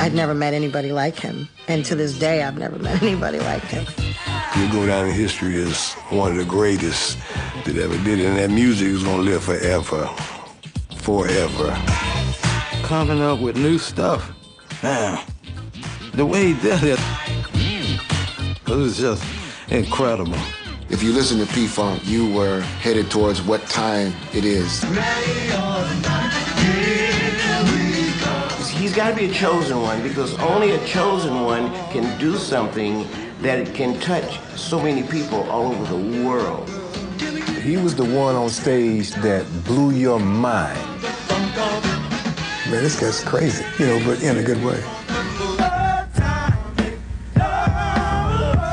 I'd never met anybody like him, and to this day, I've never met anybody like him. He'll go down in history as one of the greatest that ever did it, and that music is gonna live forever, forever. Coming up with new stuff, man, the way he did it was just incredible. If you listen to P-Funk, you were headed towards what time it is. He's got to be a chosen one, because only a chosen one can do something that can touch so many people all over the world. He was the one on stage that blew your mind. Man, this guy's crazy, you know, but in a good way.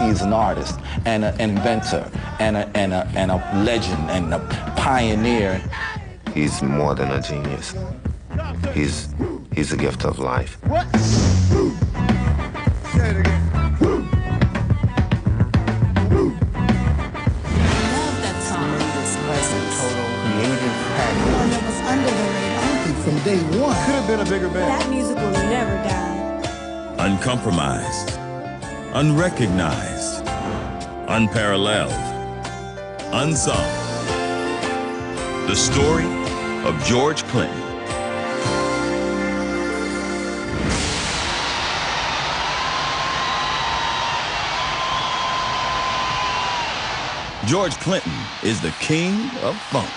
He's an artist and an inventor and a legend and a pioneer. He's more than a genius. He's a gift of life. What? Say it again. From day one. Could have been a bigger band. That music will never die. Uncompromised, unrecognized, unparalleled, unsung. The story of George Clinton. George Clinton is the king of funk.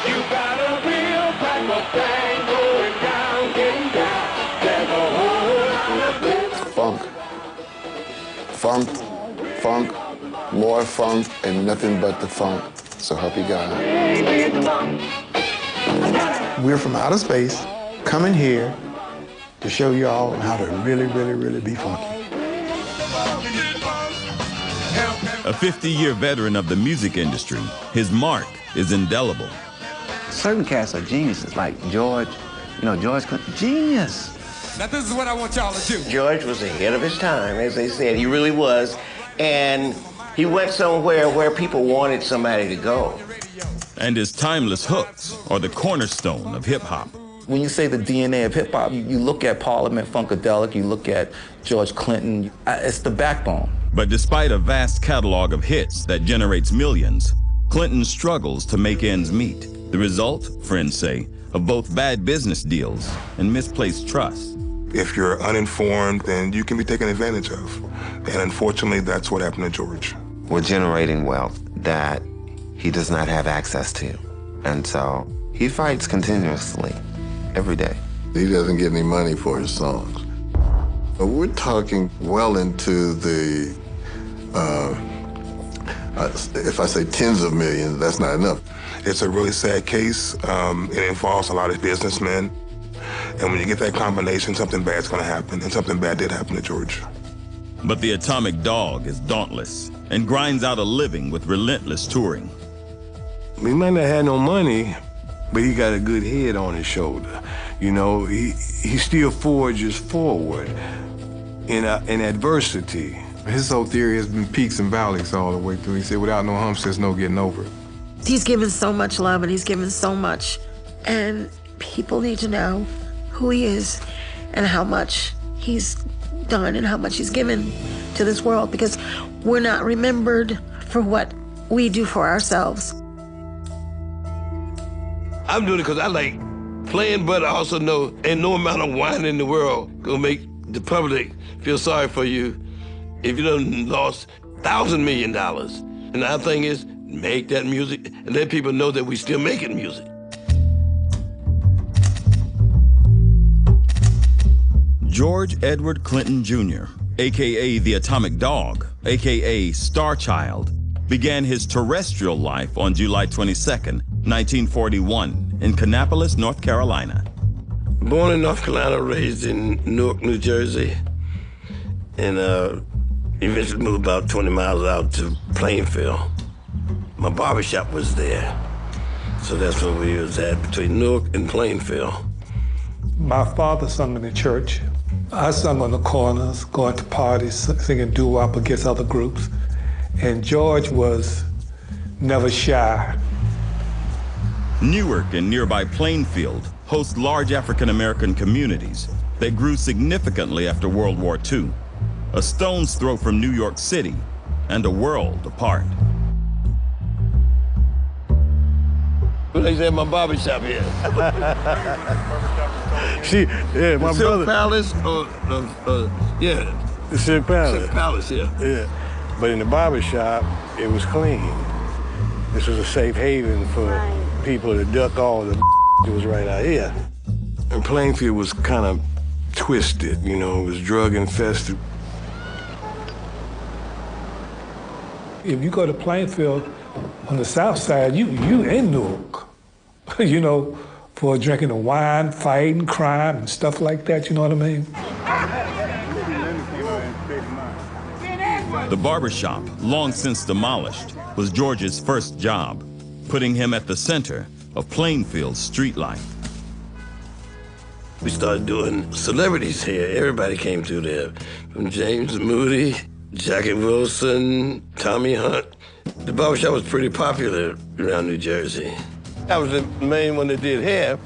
You got a real type of thing going down, getting down. There's a whole lot of things. Funk, funk, more funk, and nothing but the funk. So help you God. We're from outer space, coming here to show y'all how to really, really, really be funky. A 50-year veteran of the music industry, his mark is indelible. Certain cats are geniuses, like George, George Clinton, genius. Now this is what I want y'all to do. George was ahead of his time, as they said. He really was. And he went somewhere where people wanted somebody to go. And his timeless hooks are the cornerstone of hip-hop. When you say the DNA of hip-hop, you look at Parliament, Funkadelic, you look at George Clinton, it's the backbone. But despite a vast catalog of hits that generates millions, Clinton struggles to make ends meet. The result, friends say, of both bad business deals and misplaced trust. If you're uninformed, then you can be taken advantage of. And unfortunately, that's what happened to George. We're generating wealth that he does not have access to. And so he fights continuously, every day. He doesn't get any money for his songs. But we're talking well into the, if I say tens of millions, that's not enough. It's a really sad case. It involves a lot of businessmen. And when you get that combination, something bad's gonna happen, and something bad did happen to George. But the atomic dog is dauntless and grinds out a living with relentless touring. He might not have no money, but he got a good head on his shoulder. You know, he still forges forward in adversity. His whole theory has been peaks and valleys all the way through. He said, without no humps, there's no getting over it. He's given so much love and he's given so much. And people need to know who he is and how much he's done and how much he's given to this world, because we're not remembered for what we do for ourselves. I'm doing it because I like playing, but I also know ain't no amount of wine in the world gonna make the public feel sorry for you if you done lost $1,000 million. And our thing is, make that music and let people know that we still making music. George Edward Clinton Jr., a.k.a. the Atomic Dog, a.k.a. Star Child, began his terrestrial life on July 22nd, 1941, in Kannapolis, North Carolina. Born in North Carolina, raised in Newark, New Jersey, and eventually moved about 20 miles out to Plainfield. My barbershop was there, so that's where we was at, between Newark and Plainfield. My father sung in the church. I sung on the corners, going to parties, singing doo-wop against other groups. And George was never shy. Newark and nearby Plainfield host large African-American communities, They grew significantly after World War II, a stone's throw from New York City and a world apart. They used to have my barbershop here. See, yeah, my Silk brother. Palace, yeah. The Silk Palace. Silk Palace, yeah. Yeah. But in the barbershop, it was clean. This was a safe haven for people to duck all the that was right out here. And Plainfield was kind of twisted, you know, it was drug infested. If you go to Plainfield on the south side, you in Newark, you know, for drinking the wine, fighting, crime, and stuff like that, you know what I mean? The barbershop, long since demolished, was George's first job, putting him at the center of Plainfield's street life. We started doing celebrities here. Everybody came through there. From James Moody, Jackie Wilson, Tommy Hunt. The barbershop was pretty popular around New Jersey. I was the main one that did hair,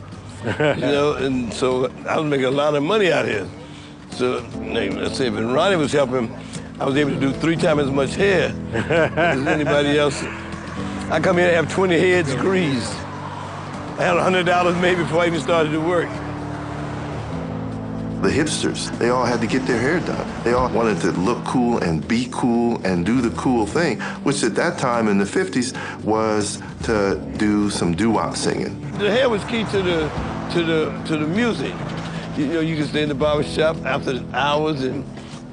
you know, and so I was making a lot of money out here. So, let's say when Ronnie was helping, I was able to do 3 times as much hair as anybody else. I come here and have 20 heads greased. I had $100 made before I even started to work. The hipsters, they all had to get their hair done. They all wanted to look cool and be cool and do the cool thing, which at that time in the 50s was to do some doo-wop singing. The hair was key to the music. You know, you could stay in the barbershop after hours and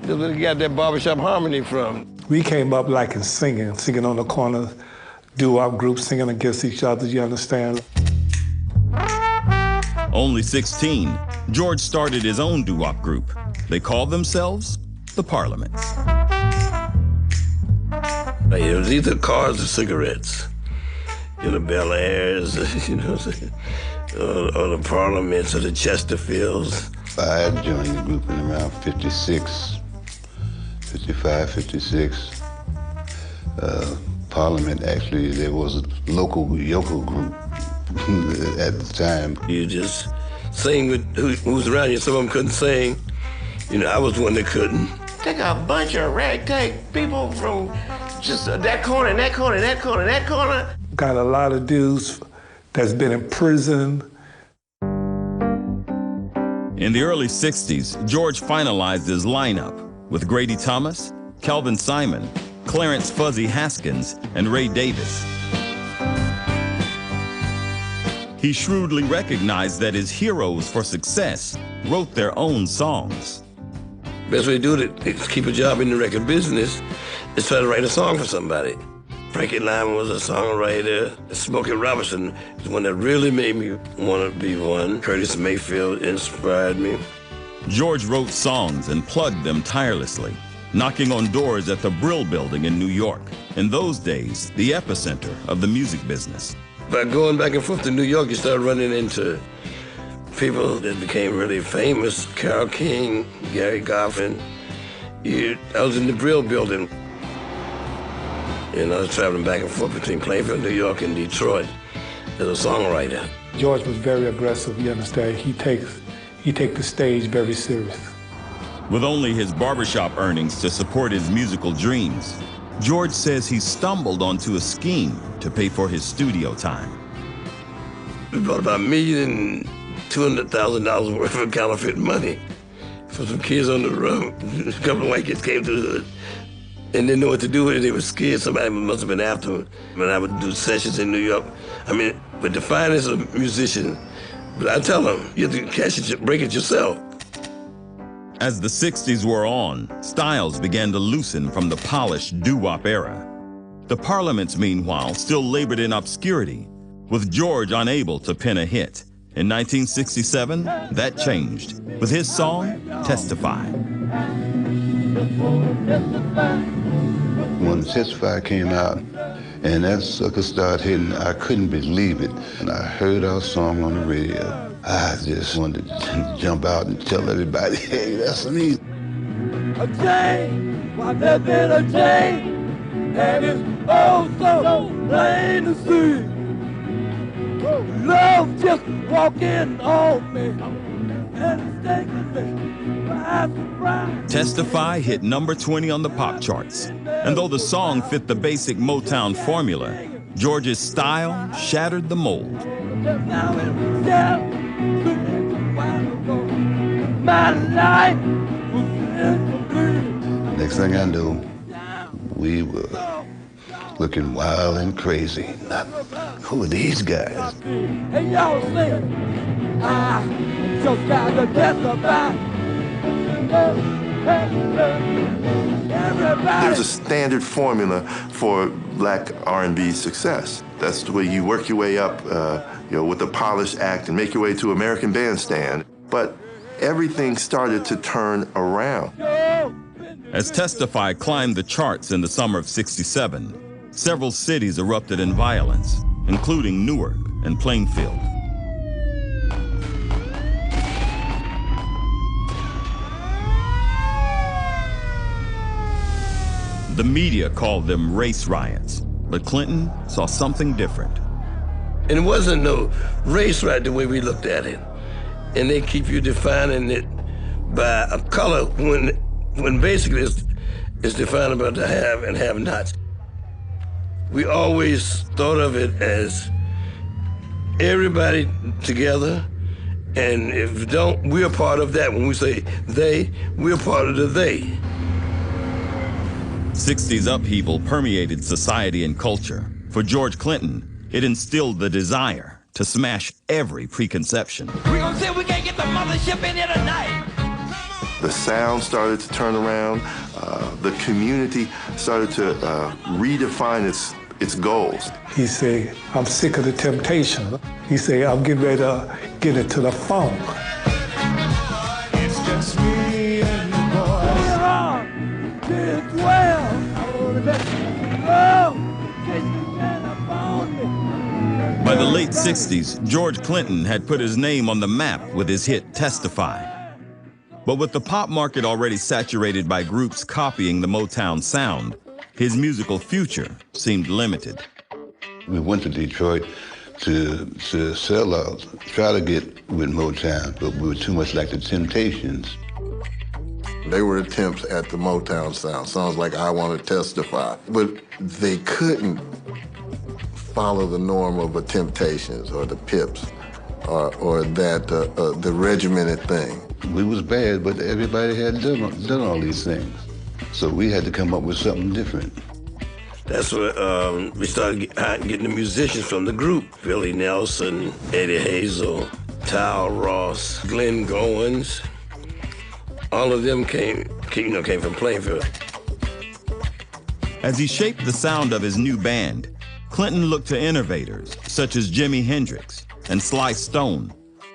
that's where you got that barbershop harmony from. We came up like in singing on the corners, doo-wop groups singing against each other, you understand? Only 16, George started his own doo-wop group. They called themselves the Parliaments. It was either cars or cigarettes. You know, Bel Airs, you know, or the Parliaments or the Chesterfields. I had joined the group in around 56, 55, 56. Parliament, actually, there was a local yokel group at the time. You just sing with who was around you. Some of them couldn't sing. You know, I was one that couldn't. Take a bunch of ragtag people from just that corner, and that corner, and that corner, and that corner. Got a lot of dudes that's been in prison. In the early 60s, George finalized his lineup with Grady Thomas, Calvin Simon, Clarence Fuzzy Haskins, and Ray Davis. He shrewdly recognized that his heroes for success wrote their own songs. Best way to do it is keep a job in the record business is try to write a song for somebody. Frankie Lyman was a songwriter. Smokey Robinson is one that really made me want to be one. Curtis Mayfield inspired me. George wrote songs and plugged them tirelessly, knocking on doors at the Brill Building in New York, in those days, the epicenter of the music business. By going back and forth to New York, you start running into people that became really famous. Carole King, Gary Goffin. I was in the Brill Building. And I was traveling back and forth between Plainfield, New York, and Detroit as a songwriter. George was very aggressive, you understand? He takes the stage very serious. With only his barbershop earnings to support his musical dreams, George says he stumbled onto a scheme to pay for his studio time. We bought about $1,200,000 worth of counterfeit money for some kids on the road. A couple of white kids came to the hood and didn't know what to do with it. They were scared. Somebody must have been after them. And I would do sessions in New York. I mean, with the finest of musicians. But I tell them, you have to catch it, break it yourself. As the 60s wore on, styles began to loosen from the polished doo-wop era. The Parliaments, meanwhile, still labored in obscurity, with George unable to pen a hit. In 1967, that changed with his song, Testify. When Testify came out, and that sucker started hitting, I couldn't believe it. And I heard our song on the radio. I just wanted to jump out and tell everybody, hey, that's me. A change, why there's been a change, and it's oh so plain to see. Love just walking on me, Testify hit number 20 on the pop charts. And though the song fit the basic Motown formula, George's style shattered the mold. Next thing I knew, we were looking wild and crazy. Who are these guys? Hey, y'all sing. I just got to testify. There's a standard formula for black R&B success. That's the way you work your way up, with a polished act and make your way to American Bandstand. But everything started to turn around. As Testify climbed the charts in the summer of '67, several cities erupted in violence, including Newark and Plainfield. The media called them race riots, but Clinton saw something different. And it wasn't no race riot the way we looked at it. And they keep you defining it by a color when basically it's defined about the have and have-nots. We always thought of it as everybody together, and if we don't, we're part of that. When we say they, we're part of the they. 60s upheaval permeated society and culture. For George Clinton, it instilled the desire to smash every preconception. We're gonna say we can't get the mothership in here tonight. The sound started to turn around. The community started to redefine its goals. He said, I'm sick of the temptation. He said, I'm getting ready to get into the funk. It's just me and the boys. Did well. I wanna let you go. By the late 60s, George Clinton had put his name on the map with his hit Testify. But with the pop market already saturated by groups copying the Motown sound, his musical future seemed limited. We went to Detroit to sell out, try to get with Motown, but we were too much like the Temptations. They were attempts at the Motown sound, songs like I Want to Testify, but they couldn't follow the norm of the Temptations or the Pips or that the regimented thing. We was bad, but everybody had done all these things. So we had to come up with something different. That's where we started getting the musicians from the group. Billy Nelson, Eddie Hazel, Tal Ross, Glenn Goins. All of them came from Plainfield. As he shaped the sound of his new band, Clinton looked to innovators such as Jimi Hendrix and Sly Stone,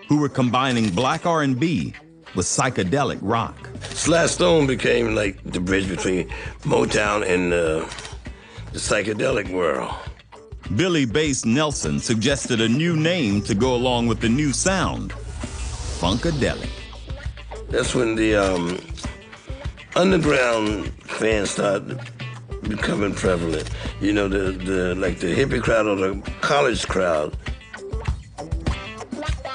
who were combining black R&B with psychedelic rock. Sly Stone became like the bridge between Motown and the psychedelic world. Billy Bass Nelson suggested a new name to go along with the new sound, Funkadelic. That's when the underground fans started becoming prevalent. You know, the hippie crowd or the college crowd.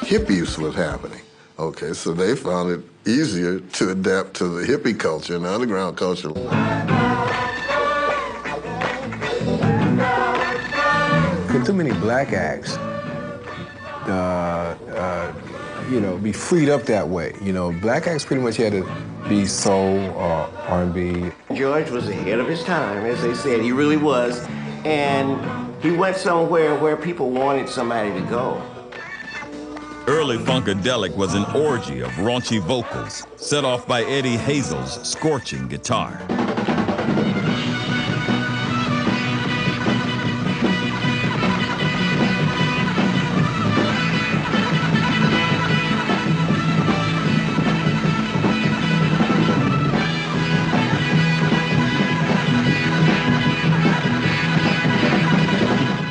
Hippies was happening. Okay, so they found it easier to adapt to the hippie culture and the underground culture. Could too many black acts, be freed up that way. Black acts pretty much had to be soul or R&B. George was ahead of his time, as they said. He really was. And he went somewhere where people wanted somebody to go. Early Funkadelic was an orgy of raunchy vocals, set off by Eddie Hazel's scorching guitar.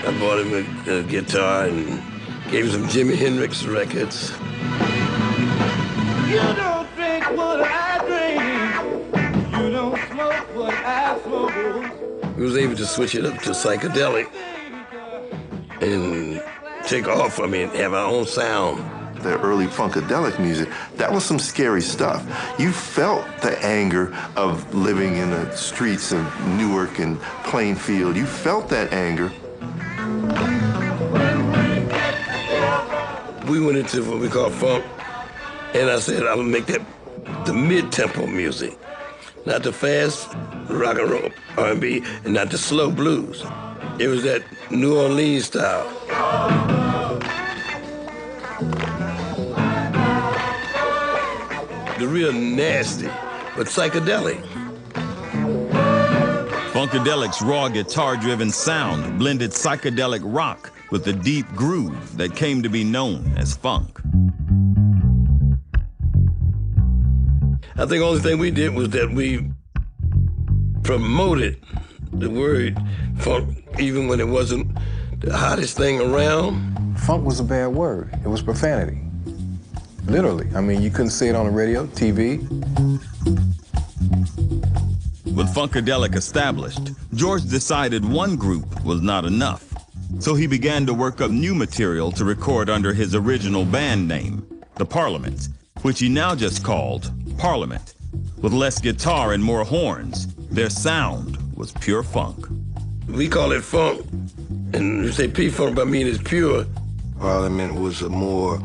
I bought him a guitar and gave him some Jimi Hendrix records. You don't drink what I drink. You don't smoke what I smoke. We was able to switch it up to psychedelic and take off, have our own sound. the early Funkadelic music, that was some scary stuff. You felt the anger of living in the streets of Newark and Plainfield. You felt that anger. We went into what we call funk, and I said, I'm gonna make that the mid-tempo music, not the fast rock and roll R&B, and not the slow blues. It was that New Orleans style. The real nasty, but psychedelic. Funkadelic's raw guitar-driven sound blended psychedelic rock with the deep groove that came to be known as funk. I think the only thing we did was that we promoted the word funk, even when it wasn't the hottest thing around. Funk was a bad word. It was profanity. Literally. I mean, you couldn't say it on the radio, TV. With Funkadelic established, George decided one group was not enough. So he began to work up new material to record under his original band name, The Parliament, which he now just called Parliament. With less guitar and more horns, their sound was pure funk. We call it funk, and you say P-funk, but I mean it's pure. Parliament was a more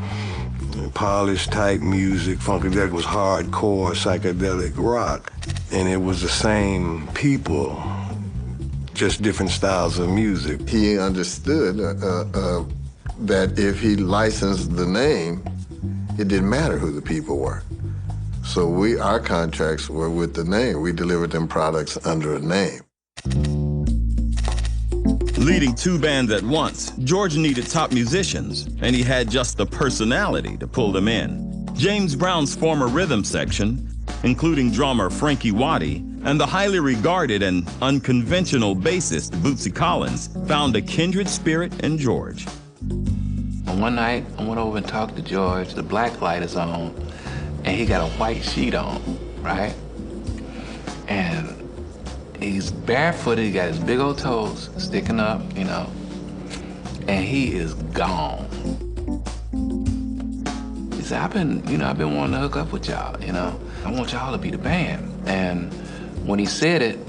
polished type music. Funkadelic was hardcore psychedelic rock, and it was the same people, just different styles of music. He understood that if he licensed the name, it didn't matter who the people were. So our contracts were with the name. We delivered them products under a name. Leading two bands at once, George needed top musicians, and he had just the personality to pull them in. James Brown's former rhythm section, including drummer Frankie Waddy, and the highly regarded and unconventional bassist Bootsy Collins, found a kindred spirit in George. One night, I went over and talked to George. The black light is on, and he got a white sheet on, right? And he's barefooted, he got his big old toes sticking up, you know, and he is gone. He said, I've been wanting to hook up with y'all, you know. I want y'all to be the band. And when he said it,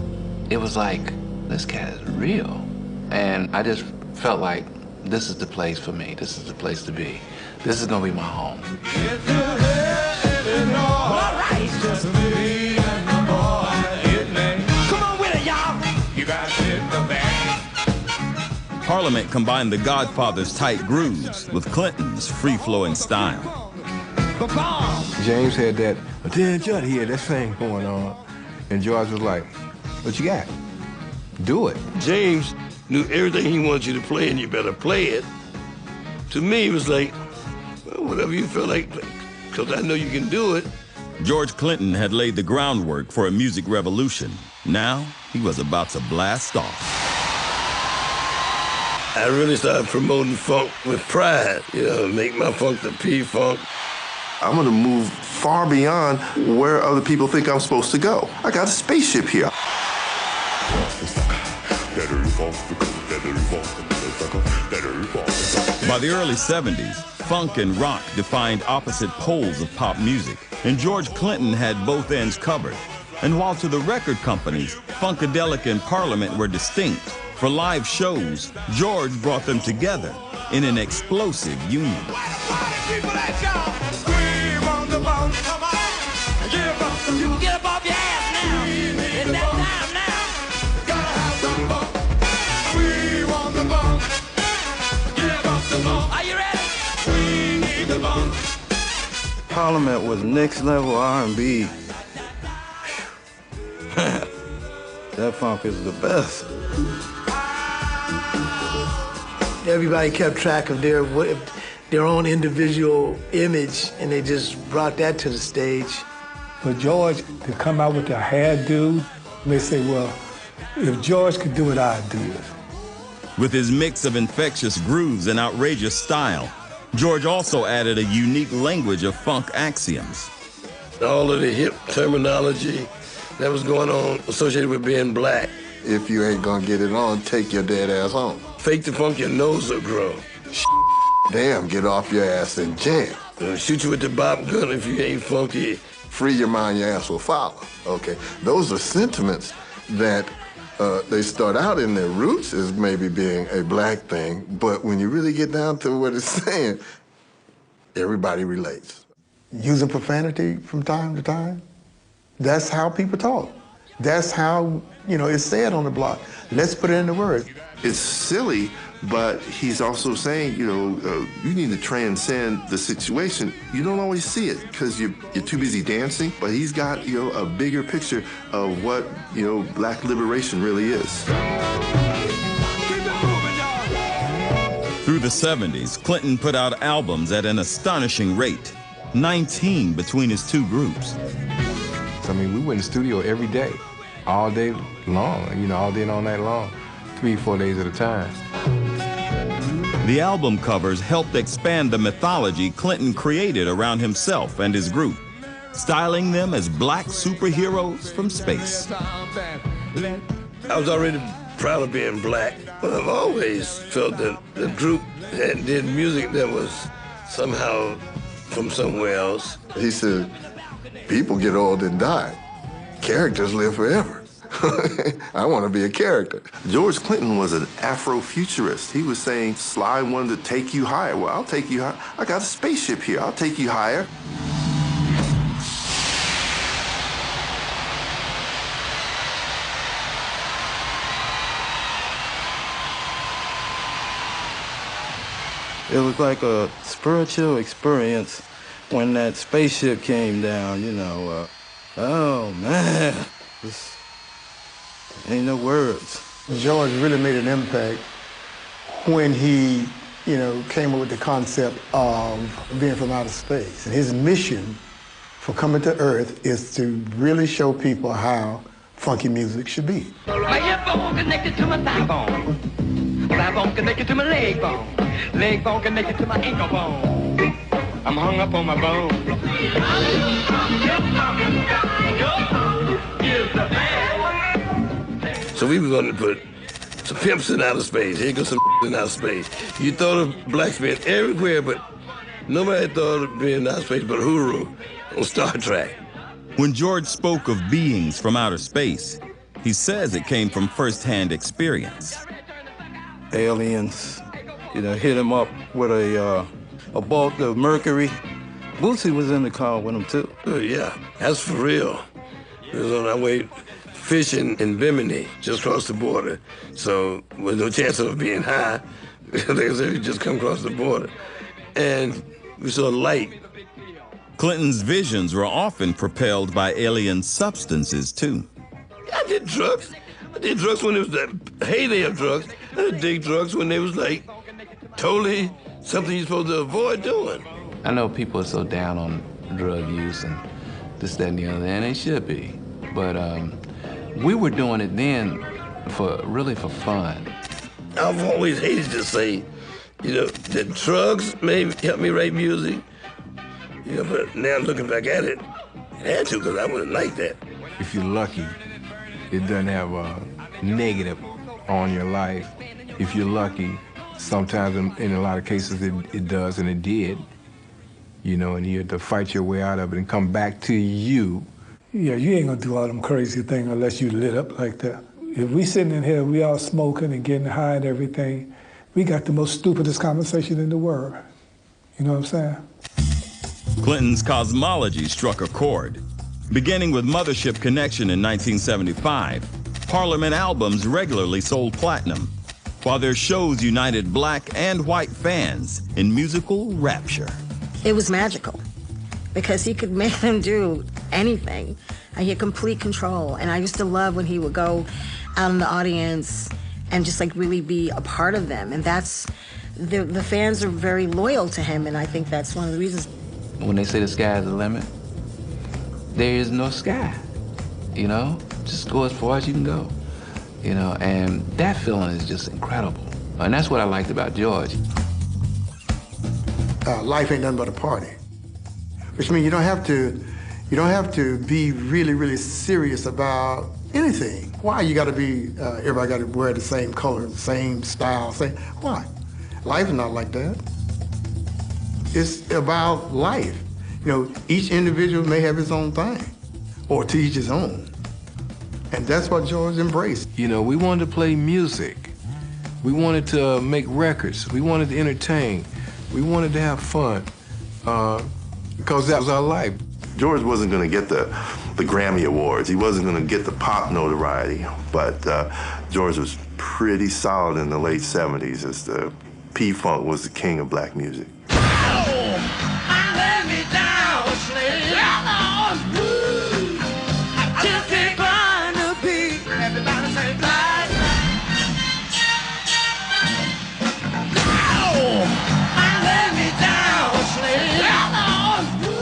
it was like, this cat is real. And I just felt like, this is the place for me. This is the place to be. This is gonna be my home. Parliament combined the Godfather's tight grooves with Clinton's free-flowing style. James had that, attention, he had that thing going on. And George was like, what you got? Do it. James knew everything he wanted you to play, and you better play it. To me, it was like, well, whatever you feel like, because I know you can do it. George Clinton had laid the groundwork for a music revolution. Now, he was about to blast off. I really started promoting funk with pride, you know, make my funk the P-funk. I'm gonna move far beyond where other people think I'm supposed to go. I got a spaceship here. By the early 70s, funk and rock defined opposite poles of pop music, and George Clinton had both ends covered. And while to the record companies, Funkadelic and Parliament were distinct, for live shows, George brought them together in an explosive union. Parliament was next level R&B. That funk is the best. Everybody kept track of their own individual image, and they just brought that to the stage. For George to come out with the hairdo, they say, well, if George could do it, I'd do it. With his mix of infectious grooves and outrageous style, George also added a unique language of funk axioms. All of the hip terminology that was going on associated with being black. If you ain't gonna get it on, take your dead ass home. Fake the funk, your nose will grow. Damn, get off your ass and jam. Shoot you with the bob gun if you ain't funky. Free your mind, your ass will follow. Okay, those are sentiments that they start out in their roots as maybe being a black thing, but when you really get down to what it's saying, everybody relates. Using profanity from time to time, that's how people talk. That's how, it's said on the block. Let's put it into words. It's silly, but he's also saying, you need to transcend the situation. You don't always see it because you're too busy dancing, but he's got, a bigger picture of what, black liberation really is. Through the 70s, Clinton put out albums at an astonishing rate, 19 between his two groups. I mean, we went in the studio every day, all day long, all day and all night long, 3-4 days at a time. The album covers helped expand the mythology Clinton created around himself and his group, styling them as black superheroes from space. I was already proud of being black, but I've always felt that the group that did music that was somehow from somewhere else. He said, people get old and die. Characters live forever. I want to be a character. George Clinton was an Afrofuturist. He was saying, Sly wanted to take you higher. Well, I'll take you higher. I got a spaceship here. I'll take you higher. It was like a spiritual experience when that spaceship came down, oh man, this ain't no words. George really made an impact when he, came up with the concept of being from outer space. And his mission for coming to Earth is to really show people how funky music should be. My hip bone connected to my thigh bone. Thigh bone connected to my leg bone. Leg bone connected to my ankle bone. I'm hung up on my bone. So we were going to put some pimps in outer space. Here goes some in outer space. You thought of blacks being everywhere, but nobody thought of being in outer space but Huru on Star Trek. When George spoke of beings from outer space, he says it came from firsthand experience. Aliens, hit him up with a bolt of mercury. Bootsy was in the car with him too. Oh yeah, that's for real. We was on our way fishing in Bimini, just across the border. So with no chance of being high, they said we just come across the border. And we saw light. Clinton's visions were often propelled by alien substances too. I did drugs. I did drugs when it was the heyday of drugs. I did drugs when they was like totally something you're supposed to avoid doing. I know people are so down on drug use and this, that, and the other, and they should be. But we were doing it then really for fun. I've always hated to say, that drugs may help me write music, but now looking back at it, it had to, because I wouldn't like that. If you're lucky, it doesn't have a negative on your life. If you're lucky, sometimes in a lot of cases it does, and it did. And you have to fight your way out of it and come back to you. Yeah, you ain't gonna do all them crazy things unless you lit up like that. If we sitting in here, we all smoking and getting high and everything, we got the most stupidest conversation in the world. You know what I'm saying? Clinton's cosmology struck a chord. Beginning with Mothership Connection in 1975, Parliament albums regularly sold platinum, while their shows united black and white fans in musical rapture. It was magical because he could make them do anything. And he had complete control. And I used to love when he would go out in the audience and just really be a part of them. And that's, the fans are very loyal to him, and I think that's one of the reasons. When they say the sky's the limit, there is no sky, Just go as far as you can go, and that feeling is just incredible. And that's what I liked about George. Life ain't nothing but a party, which means you don't have to be really, really serious about anything. Why you got to be? Everybody got to wear the same color, the same style. Why? Life is not like that. It's about life. You know, each individual may have his own thing, or to each his own. And that's what George embraced. You know, we wanted to play music. We wanted to make records. We wanted to entertain. We wanted to have fun, because that was our life. George wasn't going to get the Grammy Awards. He wasn't going to get the pop notoriety, but George was pretty solid in the late 70s as the P-Funk was the king of black music.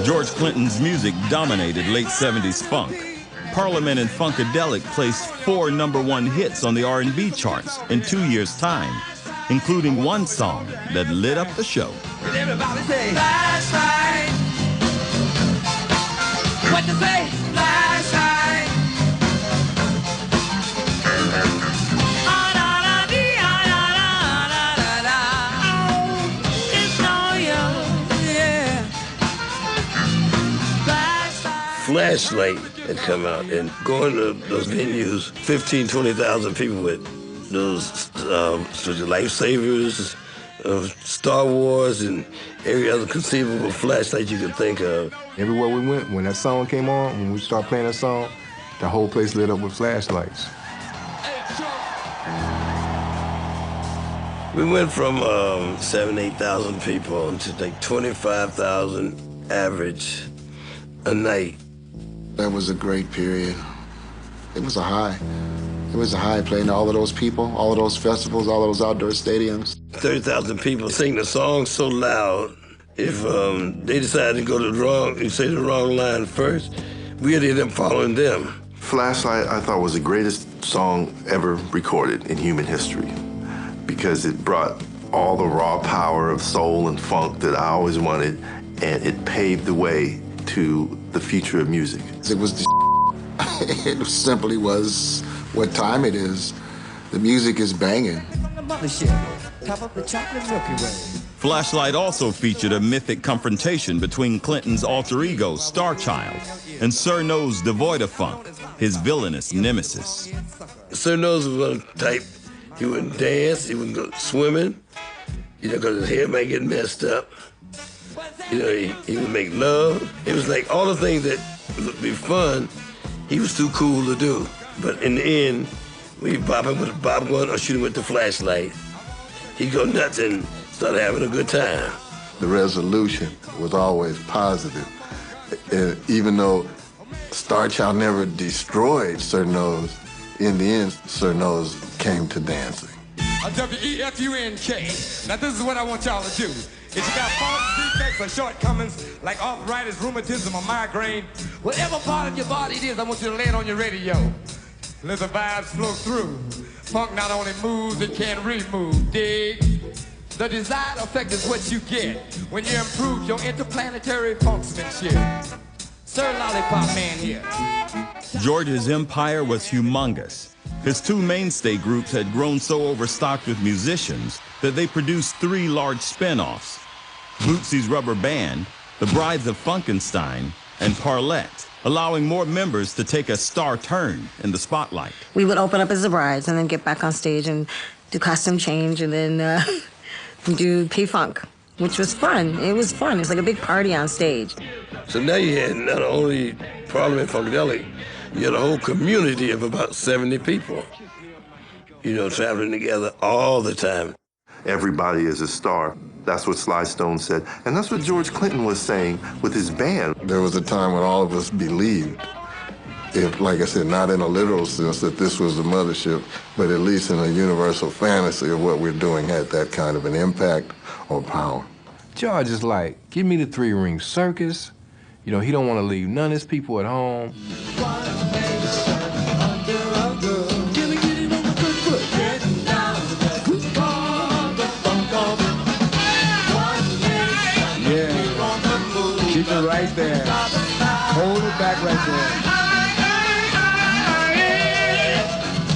George Clinton's music dominated late 70s funk. Parliament and Funkadelic placed 4 #1 hits on the R&B charts in 2 years' time, including one song that lit up the show. Everybody say, flashlight. What you say? Flashlight. Flashlight had come out, and going to those venues, 15, 20,000 people with those lifesavers of Star Wars and every other conceivable flashlight you could think of. Everywhere we went, when that song came on, when we started playing that song, the whole place lit up with flashlights. We went from 7,000, 8,000 people to like 25,000 average a night. That was a great period. It was a high. It was a high playing all of those people, all of those festivals, all of those outdoor stadiums. 30,000 people sing the song so loud. If they decided to go to the wrong, you say the wrong line first, we had them following them. Flashlight, I thought, was the greatest song ever recorded in human history because it brought all the raw power of soul and funk that I always wanted, and it paved the way to the future of music. It was it simply was what time it is. The music is banging. Flashlight also featured a mythic confrontation between Clinton's alter ego, Starchild, and Sir Nose devoid of funk, his villainous nemesis. Sir Nose was one type. He wouldn't dance, he wouldn't go swimming, you know, because his hair might get messed up. You know, he would make love. It was like all the things that would be fun, he was too cool to do. But in the end, we bop him with a bop gun or shoot him with the flashlight. He'd go nuts and start having a good time. The resolution was always positive. And even though Starchild never destroyed Sir Nose, in the end, Sir Nose came to dancing. W-E-F-U-N-K. Now this is what I want y'all to do. If you got faults, defects, or shortcomings, like arthritis, rheumatism, or migraine, whatever part of your body it is, I want you to lay it on your radio. Let the vibes flow through. Funk not only moves, it can remove. Dig? The desired effect is what you get when you improve your interplanetary funksmanship. Sir Lollipop Man here. George's empire was humongous. His 2 mainstay groups had grown so overstocked with musicians that they produced 3 large spin-offs: Bootsy's Rubber Band, The Brides of Funkenstein, and Parlette, allowing more members to take a star turn in the spotlight. We would open up as the Brides and then get back on stage and do costume change and then do P-Funk, which was fun. It was fun. It was like a big party on stage. So now you had not only Parliament Funkadelic, you had a whole community of about 70 people, you know, traveling together all the time. Everybody is a star. That's what Sly Stone said. And that's what George Clinton was saying with his band. There was a time when all of us believed, if, like I said, not in a literal sense that this was the mothership, but at least in a universal fantasy of what we're doing had that kind of an impact or power. George is like, give me the 3-ring circus. You know, he don't want to leave none of his people at home. Keep it right there. Hold it back right there.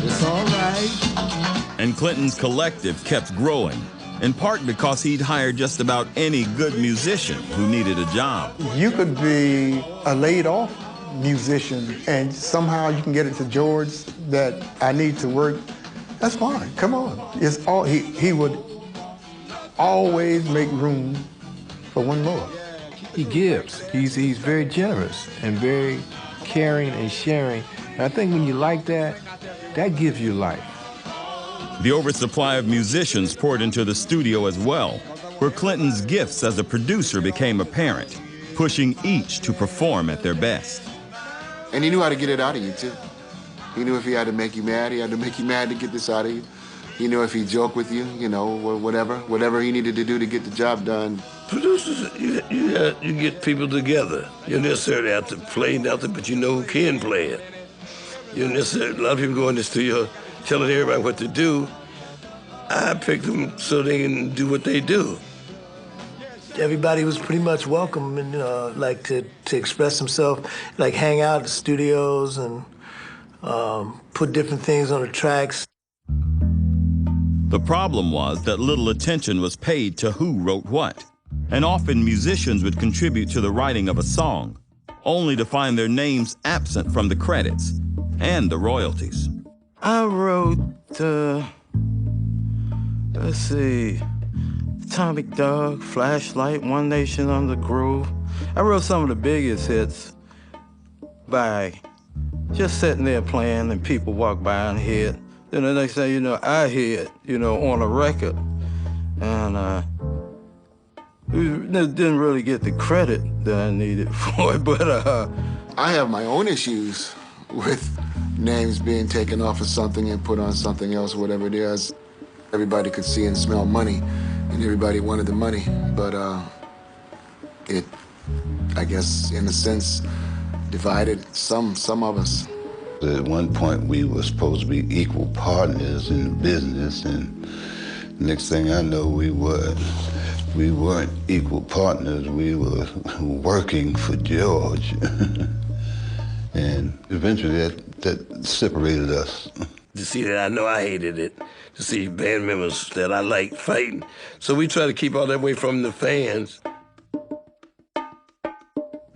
It's all right. And Clinton's collective kept growing. in part because he'd hired just about any good musician who needed a job. You could be a laid-off musician and somehow you can get it to George that I need to work. That's fine, come on. It's all, he would always make room for one more. He gives. He's very generous and very caring and sharing. And I think when you like that, that gives you life. The oversupply of musicians poured into the studio as well, where Clinton's gifts as a producer became apparent, pushing each to perform at their best. And he knew how to get it out of you, too. He knew if he had to make you mad, he had to make you mad to get this out of you. He knew if he joked with you, you know, whatever he needed to do to get the job done. Producers, you get people together. You don't necessarily have to play nothing, but you know who can play it. You don't necessarily, a lot of people go in the studio telling everybody what to do. I pick them so they can do what they do. Everybody was pretty much welcome and like to express himself, like hang out at the studios and put different things on the tracks. The problem was that little attention was paid to who wrote what, and often musicians would contribute to the writing of a song, only to find their names absent from the credits and the royalties. I wrote, let's see, Atomic Dog, Flashlight, One Nation Under Groove. I wrote some of the biggest hits by just sitting there playing and people walk by and hear it. Then the next thing you know, I hear it, you know, on a record. And we didn't really get the credit that I needed for it, but I have my own issues with names being taken off of something and put on something else, whatever it is. Everybody could see and smell money, and everybody wanted the money. But it, I guess, in a sense, divided some of us. At one point, we were supposed to be equal partners in business, and next thing I know, we weren't equal partners. We were working for George. And eventually, that separated us. To see that I know I hated it, to see band members that I liked fighting. So we try to keep all that away from the fans.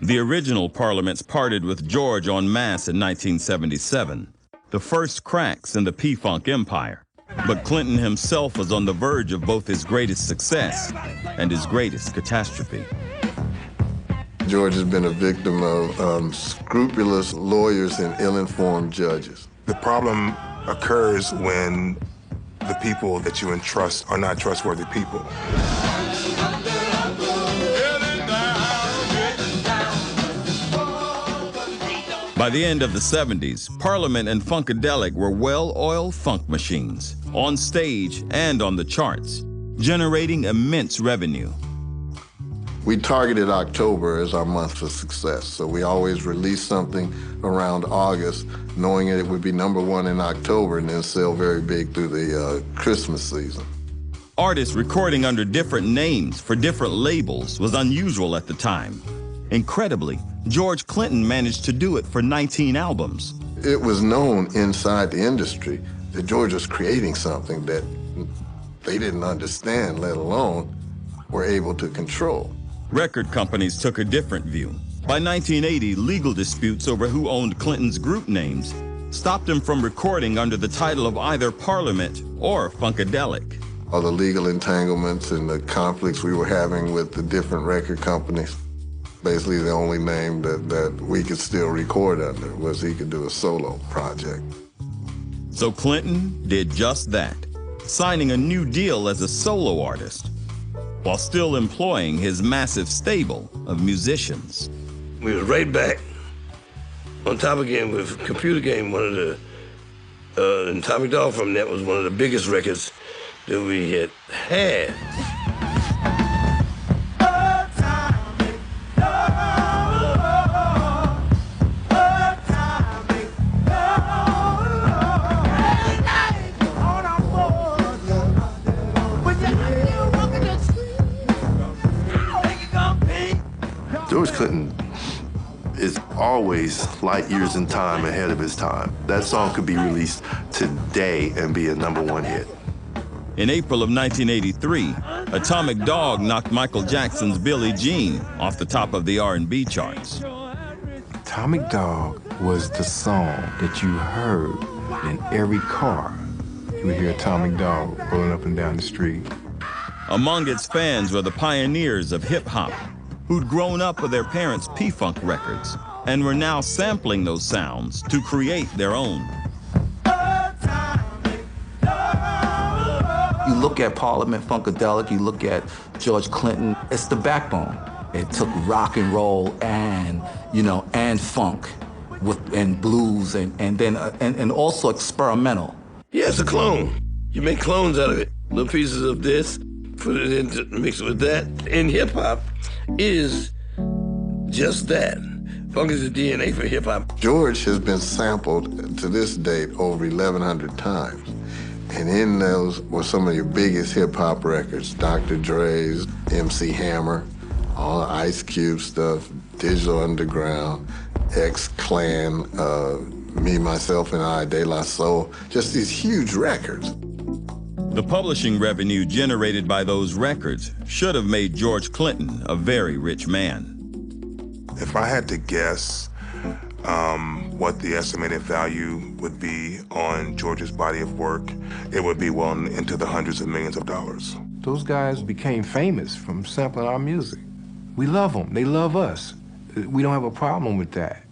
The original Parliaments parted with George en masse in 1977, the first cracks in the P-Funk empire. But Clinton himself was on the verge of both his greatest success and his greatest catastrophe. George has been a victim of scrupulous lawyers and ill-informed judges. The problem occurs when the people that you entrust are not trustworthy people. By the end of the 70s, Parliament and Funkadelic were well-oiled funk machines, on stage and on the charts, generating immense revenue. We targeted October as our month for success, so we always released something around August, knowing it would be #1 in October and then sell very big through the Christmas season. Artists recording under different names for different labels was unusual at the time. Incredibly, George Clinton managed to do it for 19 albums. It was known inside the industry that George was creating something that they didn't understand, let alone were able to control. Record companies took a different view. By 1980, legal disputes over who owned Clinton's group names stopped him from recording under the title of either Parliament or Funkadelic. All the legal entanglements and the conflicts we were having with the different record companies, basically the only name that we could still record under was he could do a solo project. So Clinton did just that, signing a new deal as a solo artist, while still employing his massive stable of musicians. We was right back on top again with Computer Game, one of the, and Atomic Dog from that was one of the biggest records that we had. George Clinton is always light years in time ahead of his time. That song could be released today and be a #1 hit. In April of 1983, Atomic Dog knocked Michael Jackson's Billie Jean off the top of the R&B charts. Atomic Dog was the song that you heard in every car. You would hear Atomic Dog rolling up and down the street. Among its fans were the pioneers of hip-hop, who'd grown up with their parents' P-Funk records and were now sampling those sounds to create their own. You look at Parliament Funkadelic, you look at George Clinton, it's the backbone. It took rock and roll and, and funk and blues and also experimental. Yeah, it's a clone. You make clones out of it. Little pieces of this, put it into, mix it with that. And hip-hop is just that. Funk is the DNA for hip-hop. George has been sampled to this date over 1,100 times. And in those were some of your biggest hip-hop records, Dr. Dre's, MC Hammer, all the Ice Cube stuff, Digital Underground, X-Clan, Me, Myself, and I, De La Soul, just these huge records. The publishing revenue generated by those records should have made George Clinton a very rich man. If I had to guess what the estimated value would be on George's body of work, it would be well into the hundreds of millions of dollars. Those guys became famous from sampling our music. We love them. They love us. We don't have a problem with that.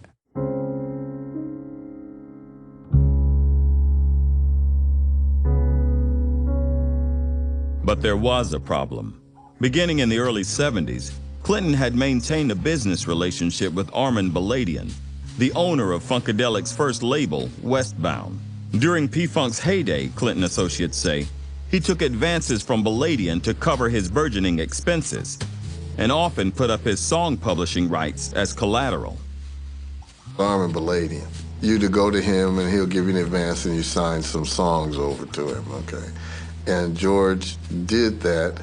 But there was a problem. Beginning in the early 70s, Clinton had maintained a business relationship with Arman Balladian, the owner of Funkadelic's first label, Westbound. During P-Funk's heyday, Clinton associates say, he took advances from Balladian to cover his burgeoning expenses and often put up his song publishing rights as collateral. Arman Balladian, you to go to him and he'll give you an advance and you sign some songs over to him, okay? And George did that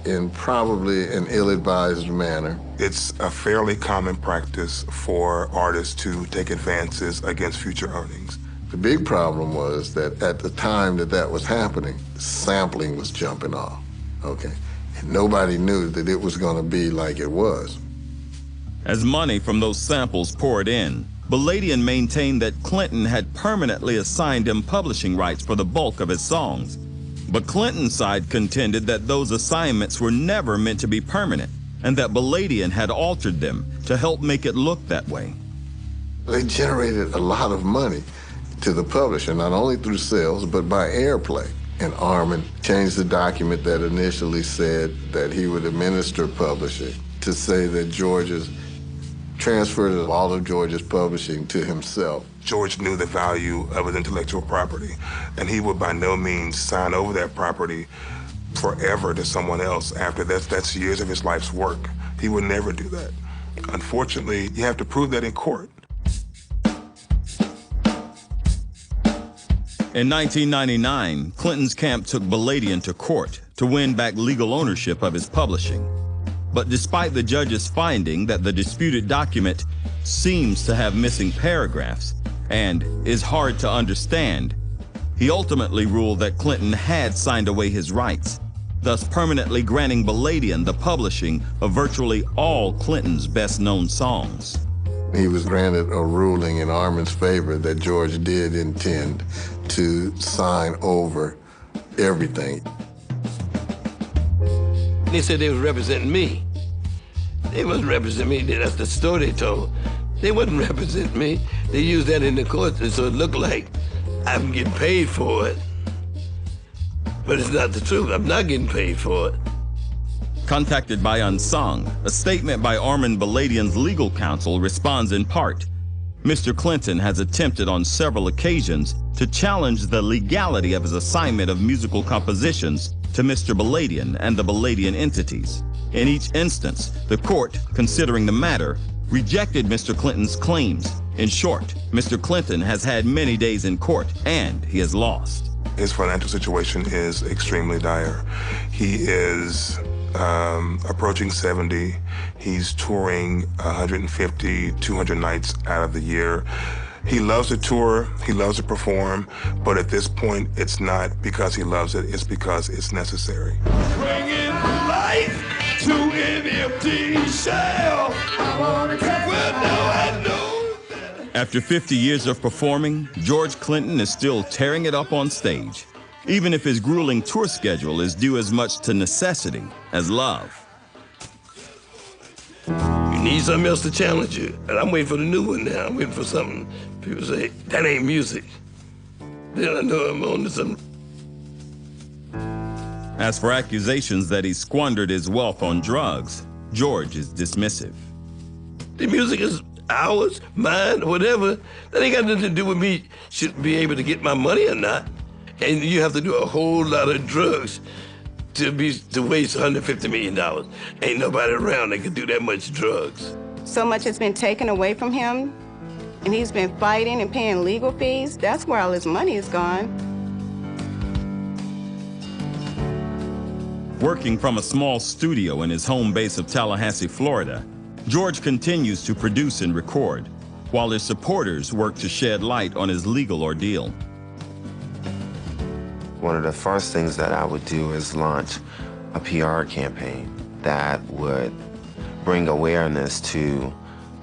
in probably an ill-advised manner. It's a fairly common practice for artists to take advances against future earnings. The big problem was that at the time that was happening, sampling was jumping off, okay? And nobody knew that it was gonna be like it was. As money from those samples poured in, Balladian maintained that Clinton had permanently assigned him publishing rights for the bulk of his songs. But Clinton's side contended that those assignments were never meant to be permanent and that Balladian had altered them to help make it look that way. They generated a lot of money to the publisher, not only through sales, but by airplay. And Arman changed the document that initially said that he would administer publishing to say that George's transferred all of George's publishing to himself. George knew the value of his intellectual property, and he would by no means sign over that property forever to someone else after that's years of his life's work. He would never do that. Unfortunately, you have to prove that in court. In 1999, Clinton's camp took Balladian to court to win back legal ownership of his publishing. But despite the judge's finding that the disputed document seems to have missing paragraphs and is hard to understand, he ultimately ruled that Clinton had signed away his rights, thus permanently granting Balladian the publishing of virtually all Clinton's best-known songs. He was granted a ruling in Arman's favor that George did intend to sign over everything. They said they was representing me. They wasn't representing me. That's the story they told. They wasn't representing me. They used that in the court so it looked like I'm getting paid for it. But it's not the truth. I'm not getting paid for it. Contacted by UNSUNG, a statement by Arman Balladian's legal counsel responds in part, Mr. Clinton has attempted on several occasions to challenge the legality of his assignment of musical compositions to Mr. Balladian and the Balladian entities. In each instance, the court, considering the matter, rejected Mr. Clinton's claims. In short, Mr. Clinton has had many days in court and he has lost. His financial situation is extremely dire. He is approaching 70. He's touring 150, 200 nights out of the year. He loves to tour, he loves to perform, but at this point, it's not because he loves it, it's because it's necessary. Bringing life to an empty shell. I wanna get well, now I know. After 50 years of performing, George Clinton is still tearing it up on stage, even if his grueling tour schedule is due as much to necessity as love. You need something else to challenge you. And I'm waiting for the new one now. I'm waiting for something. People say, that ain't music. Then I know I'm on to something. As for accusations that he squandered his wealth on drugs, George is dismissive. The music is ours, mine, whatever. That ain't got nothing to do with me should be able to get my money or not. And you have to do a whole lot of drugs to waste $150 million. Ain't nobody around that can do that much drugs. So much has been taken away from him, and he's been fighting and paying legal fees. That's where all his money is gone. Working from a small studio in his home base of Tallahassee, Florida, George continues to produce and record, while his supporters work to shed light on his legal ordeal. One of the first things that I would do is launch a PR campaign that would bring awareness to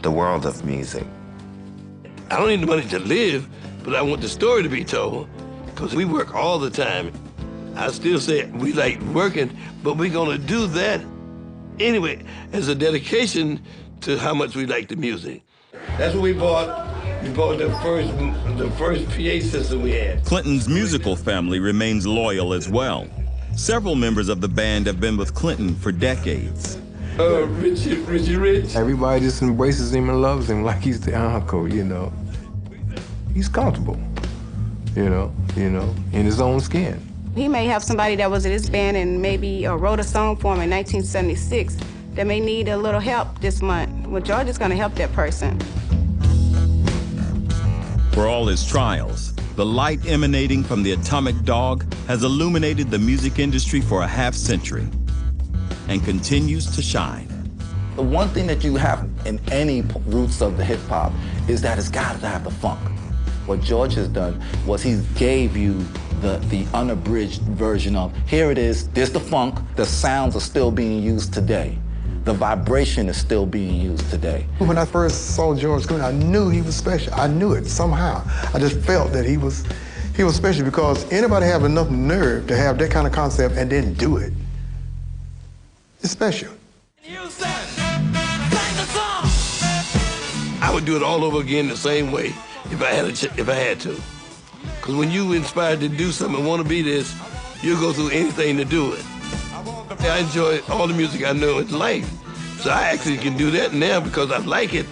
the world of music. I don't need the money to live, but I want the story to be told, because we work all the time. I still say we like working, but we're gonna do that anyway as a dedication to how much we like the music. That's what we bought. We bought the first PA system we had. Clinton's musical family remains loyal as well. Several members of the band have been with Clinton for decades. Richie Rich. Everybody just embraces him and loves him like he's the uncle, you know. He's comfortable, you know, in his own skin. He may have somebody that was in his band and maybe wrote a song for him in 1976 that may need a little help this month. Well, George is going to help that person. For all his trials, the light emanating from the atomic dog has illuminated the music industry for a half-century and continues to shine. The one thing that you have in any roots of the hip-hop is that it's got to have the funk. What George has done was he gave you the unabridged version of, here it is, there's the funk, the sounds are still being used today. The vibration is still being used today. When I first saw George Clinton, I knew he was special. I knew it somehow. I just felt that he was special because anybody have enough nerve to have that kind of concept and then do it. It's special. I would do it all over again the same way if I had to. Because when you inspired to do something and want to be this, you'll go through anything to do it. I enjoy all the music I know in life. So I actually can do that now because I like it.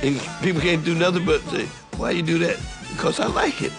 And people can't do nothing but say, why you do that? Because I like it.